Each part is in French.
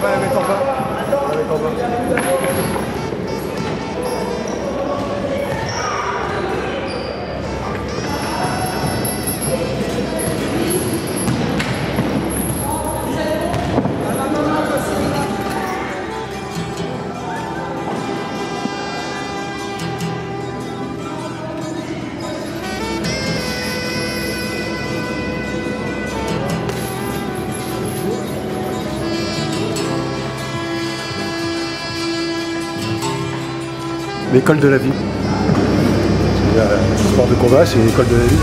va la mettre en bas. On va la mettre en bas. L'école de la vie. Le sport de combat, c'est l'école de la vie.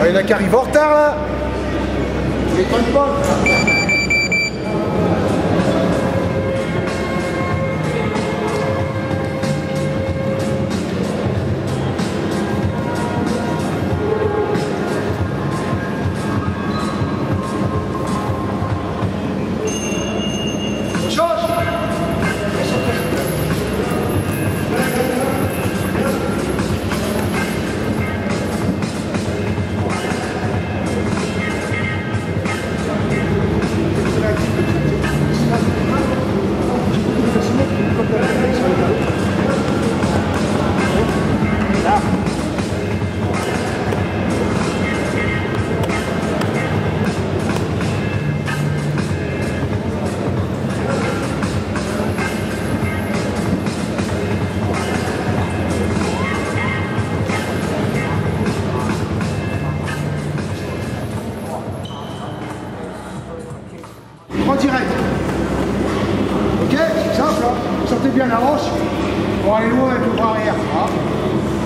Il y en a qui arrivent en retard là. C'est pas de bol. Direct. Ok, c'est simple, hein. Sortez bien la hanche pour aller loin avec le bras arrière. Hein.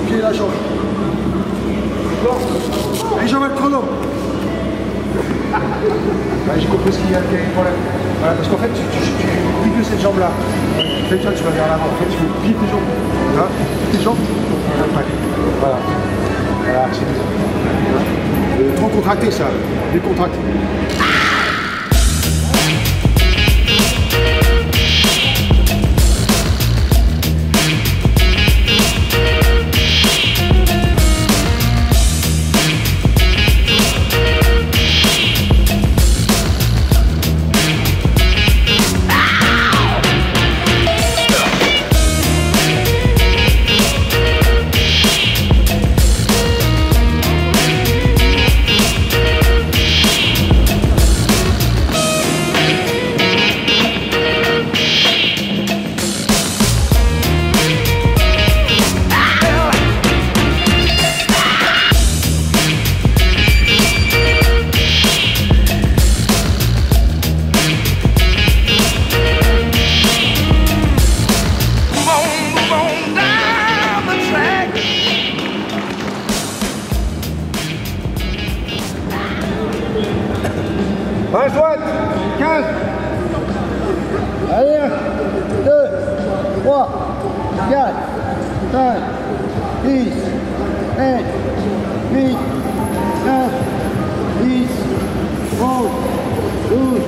Pied la jambe. D'accord. Allez, j'envoie le chrono. J'ai compris ce qu'il y a des problèmes. Voilà, parce qu'en fait, tu plies que cette jambe-là. Tu vas vers l'avant. En fait, tu plies tes jambes. Hein, tes jambes. Après. Voilà. Voilà, c'est bien. Trop contracté, ça. Décontracté. Droite, 15. Allez, 1, 2, 3, 4, 5, 6, 7, 8, 9, 10, 11, 12,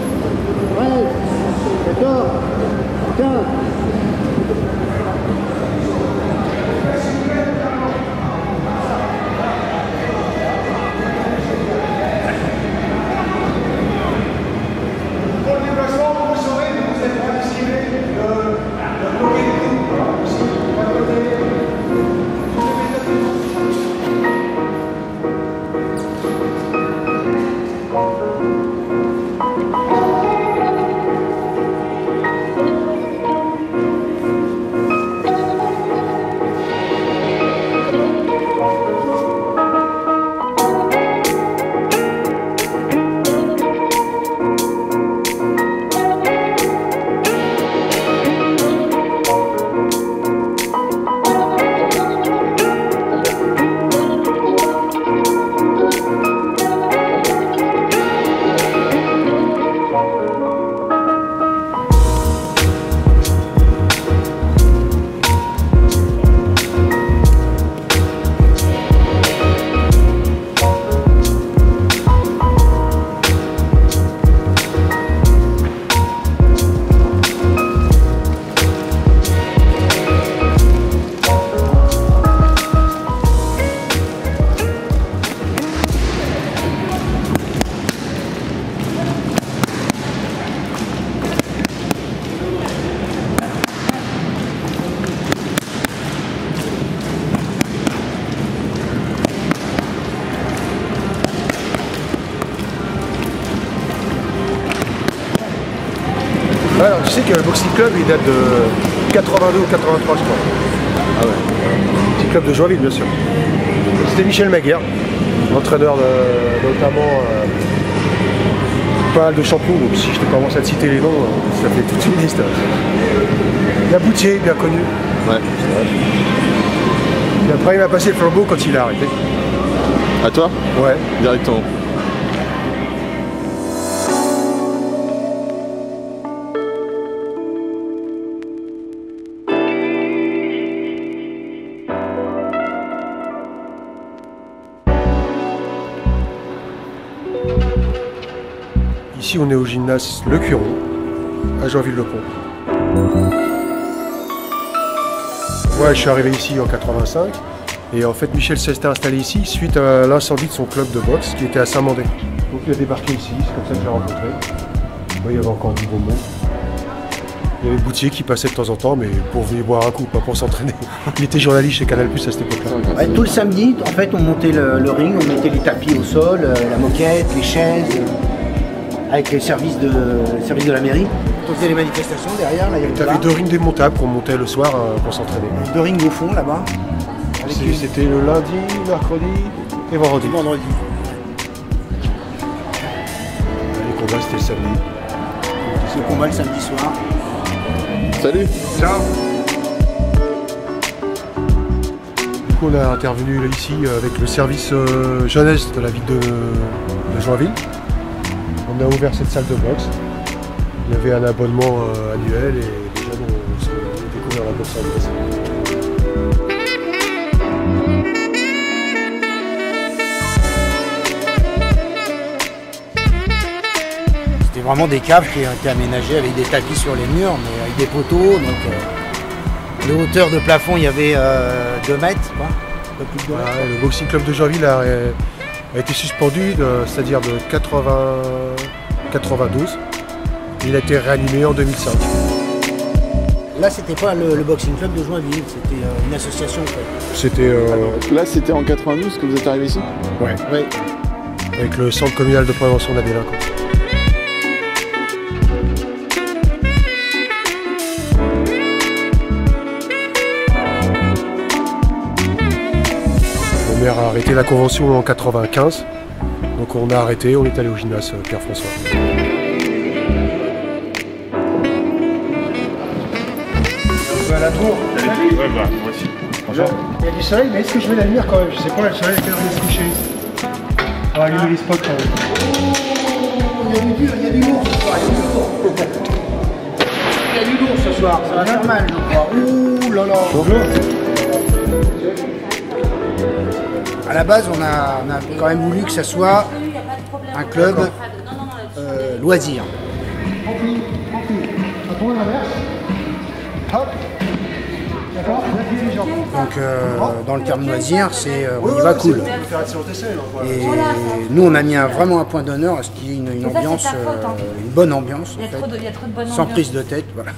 Ouais, alors tu sais que le Boxing Club il date de 82 ou 83 je crois. Ah ouais. Petit club de Joinville bien sûr. C'était Michel Maguire, l'entraîneur notamment pas mal de champions, donc si je te commence à te citer les noms, ça fait toute une liste. Il y a Boutier, bien connu. Ouais. Et après il m'a passé le flambeau quand il a arrêté. À toi? Ouais. Directement. Ici on est au gymnase Le Curon, à Joinville-le-Pont. Ouais, je suis arrivé ici en 85 et en fait Michel s'était installé ici suite à l'incendie de son club de boxe qui était à Saint-Mandé. Donc il a débarqué ici, c'est comme ça que je l'ai rencontré. Ouais, il y avait encore du beau monde. Il y avait Boutier qui passait de temps en temps, mais pour venir boire un coup, pas pour s'entraîner. Il était journaliste chez Canal+ à cette époque-là. Ouais, tout le samedi, en fait, on montait le ring, on mettait les tapis au sol, la moquette, les chaises, avec les services de la mairie. On faisait les manifestations derrière, là, il y avait Tu avais 2 rings démontables qu'on montait le soir pour s'entraîner. 2 rings au fond, là-bas. C'était le lundi, mercredi et vendredi. Les combats, c'était le samedi. Le combat le samedi soir. Salut. Ciao. Du coup, on a intervenu là, ici avec le service jeunesse de la ville de Joinville. On a ouvert cette salle de boxe. Il y avait un abonnement annuel et les jeunes ont découvert la boxe anglaise. C'était vraiment des caves qui ont été aménagées avec des tapis sur les murs, mais avec des poteaux. Donc, de hauteur de plafond, il y avait 2 mètres, quoi. Un peu plus de 2 mètres. Le Boxing Club de Joinville a été suspendu, c'est-à-dire de 92. Il a été réanimé en 2005. Là, c'était pas le Boxing Club de Joinville, c'était une association. En fait. C'était Là, c'était en 92 que vous êtes arrivé ici? ouais, Oui. avec le Centre communal de prévention de la délinquance. Mon maire a arrêté la convention en 95, donc on a arrêté, on est allé au gymnase Pierre-François. À la tour. Ouais, bah, moi aussi. Il y a du soleil, mais est-ce que je mets la lumière quand même? Je sais pas, le soleil, à quelle heure il va se coucher. On va allumer les spots quand même. Il y a du lourd ce soir, il y a du lourd ce soir, ça va faire mal, je crois. Ouh là là. Bonjour. À la base, on a quand même voulu que ça soit un club loisir. Tranquille, tranquille. On tourne à l'inverse. Hop. D'accord, appuyez les jambes. Donc dans le terme loisir, c'est on y va cool. On peut faire une séance d'essai, là, voilà. Et nous, on a mis vraiment un point d'honneur à ce qu'il y ait une ambiance, une bonne ambiance, en fait, Il y a trop de bonne sans ambiance. prise de tête. Voilà,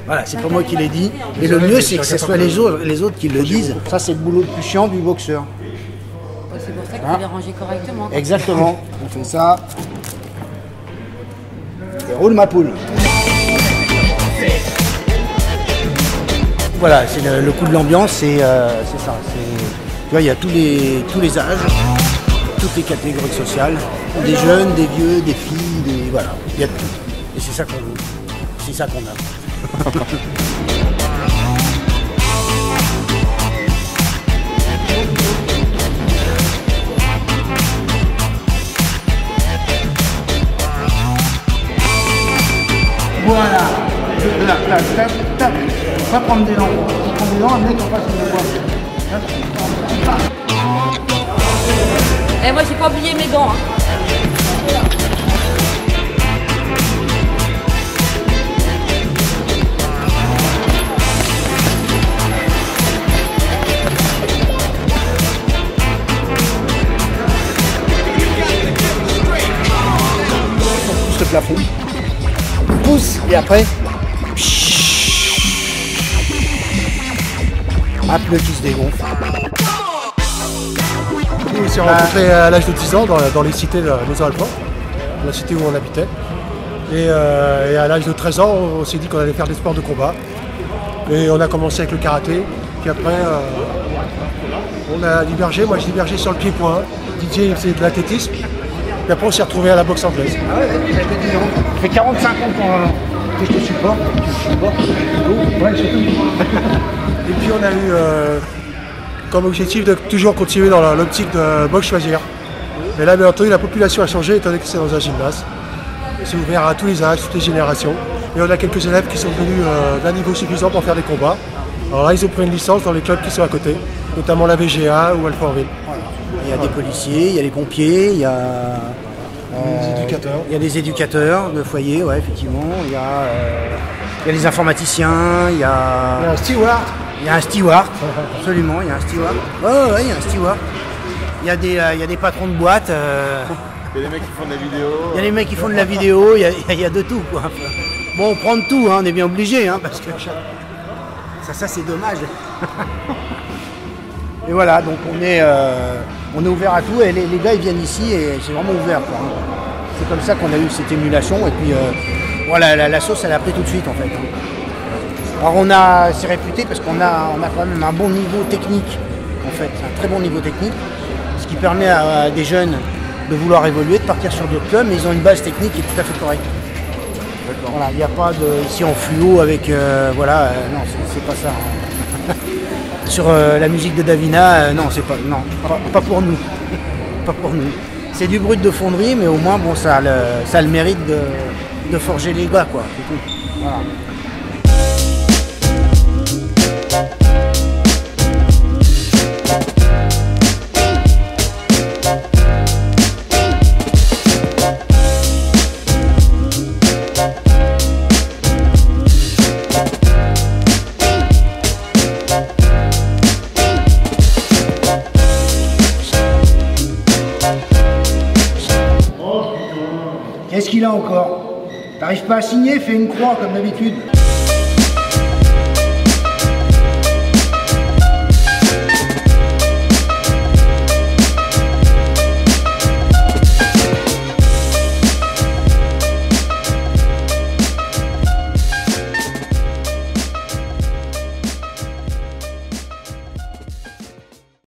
voilà, c'est pas moi qui l'ai dit. Et le mieux, c'est que ce soit les autres qui le disent. Ça, c'est le boulot le plus chiant du boxeur. C'est pour ça qu'il faut les ranger correctement. Exactement. On fait ça. Et roule ma poule. Voilà, c'est le coup de l'ambiance, c'est ça. Tu vois, il y a tous les âges, toutes les catégories sociales, des jeunes, des vieux, des filles, voilà, il y a de tout. Et c'est ça qu'on a. Voilà. Là, tac, tac, tac. On va prendre des langues. On prend des langues, un mec en face de la voix. Et moi, j'ai pas oublié mes gants. Hein. On pousse le plafond. On pousse et après. Un pneu qui se dégonfle. On s'est rencontrés à l'âge de 10 ans dans les cités de la Maison Alpin, la cité où on habitait. Et à l'âge de 13 ans, on s'est dit qu'on allait faire des sports de combat. Et on a commencé avec le karaté. Puis après, on a divergé. Moi, j'ai divergé sur le pied-point. Didier, il faisait de l'athlétisme. Et après, on s'est retrouvé à la boxe anglaise. Ah ouais, ça fait 45 ans que je te supporte. Ouais, surtout. Et puis, on a eu comme objectif de toujours continuer dans l'optique de boxe choisir. Mais là, bien entendu, la population a changé étant donné que c'est dans un gymnase. C'est ouvert à tous les âges, toutes les générations. Et on a quelques élèves qui sont venus d'un niveau suffisant pour faire des combats. Alors là, ils ont pris une licence dans les clubs qui sont à côté, notamment la VGA ou Alfortville. Voilà. Il y a des policiers, il y a les pompiers, il y a Les éducateurs. Il y a des éducateurs de foyer, ouais, effectivement. Il y a les informaticiens, il y a Un steward. il y a un steward, absolument, il y a un steward. Ouais, il y a un steward. Il y a des patrons de boîte. Il y a des mecs qui font de la vidéo. Il y a les mecs qui font de la vidéo, il y a de tout, quoi. Bon, on prend de tout, hein, on est bien obligé, hein, parce que ça c'est dommage. Et voilà, donc on est ouvert à tout, et les gars ils viennent ici et c'est vraiment ouvert, quoi, hein. C'est comme ça qu'on a eu cette émulation, et puis voilà, la sauce elle a pris tout de suite en fait, hein. Alors c'est réputé parce qu'on a quand même un bon niveau technique, en fait, un très bon niveau technique, ce qui permet à des jeunes de vouloir évoluer, de partir sur d'autres clubs, mais ils ont une base technique qui est tout à fait correcte. Voilà, il n'y a pas de ici en fluo avec voilà, non, c'est pas ça, hein. Sur la musique de Davina, non, c'est pas, non, pas pour nous, pas pour nous. C'est du brut de fonderie, mais au moins bon, ça a le mérite de forger les gars, quoi. C'est tout. Voilà. Qu'est-ce qu'il a encore? T'arrives pas à signer? Fais une croix comme d'habitude.